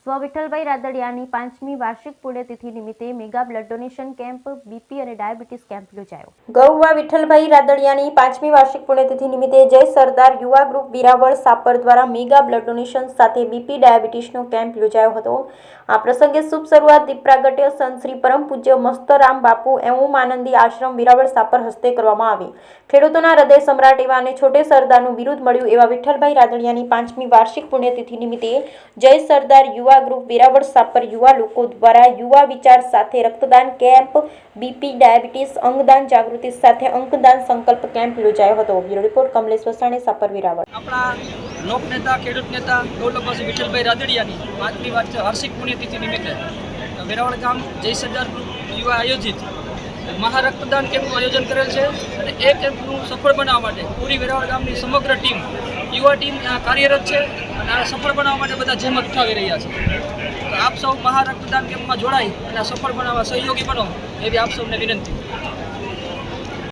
સ્વ વિઠ્ઠલભાઈ રાદડિયાની 5મી વાર્ષિક પુણ્યતિથિ નિમિત્તે mega blood donation camp, BP અને ડાયાબિટીસ કેમ્પ યોજાયો. ગૌવા વિઠ્ઠલભાઈ રાદડિયાની 5મી વાર્ષિક પુણ્યતિથિ નિમિત્તે જય સરદાર યુવા ગ્રુપ વેરાવળ સાપર દ્વારા મેગા બ્લડ ડોનેશન સાથે બીપી ડાયાબિટીસનો કેમ્પ યોજાયો હતો. આ પ્રસંગે શુભ શરૂઆત દીપ પ્રાગટ્ય સંત શ્રી પરમ પૂજ્ય મસ્તરામ બાપુ એવમ આનંદી આશ્રમ વેરાવળ સાપર હસ્તે કરવામાં આવી. ખેડૂતોના હૃદય સમ્રાટ એવા અને છોટે સરદારનું બિરુદ મળ્યું એવા વિઠ્ઠલભાઈ રાદડિયાની 5મી વાર્ષિક પુણ્યતિથિ નિમિત્તે જય સરદાર યુવા ગ્રુપ વેરાવળ સાપર યુવા લોકો દ્વારા યુવા વિચાર સાથે રક્તદાન કેમ્પ, બીપી ડાયાબિટીસ અંગદાન જાગૃતિ સાથે અંકદાન સંકલ્પ કેમ્પ યોજાયો હતો. Bureau report Kamlesh Vasani, Sapar Veraval. આપણા લોકનેતા ખેડૂત નેતા ગૌરવભાઈ વિઠ્ઠલભાઈ રાદડિયાની 5મી વાર્ષિક પુણ્યતિથિ નિમિત્તે વેરાવળ ગામ જય સરદાર ગ્રુપ યુવા આયોજિત મહા રક્તદાન કેમ્પનું આયોજન કરેલ છે અને એ કેમ્પનું સફળ બનાવવા માટે પૂરી વેરાવળ ગામની સમગ્ર ટીમ, યુવા ટીમ કાર્યરત છે અને આ સફળ બનાવવા માટે બધા જહેમત ઉઠાવી રહ્યા છે. તો આપ સૌ મહા રક્તદાન કેમ્પમાં જોડાઈ અને સફળ બનાવવા સહયોગી બનો એવી આપ સૌને વિનંતી.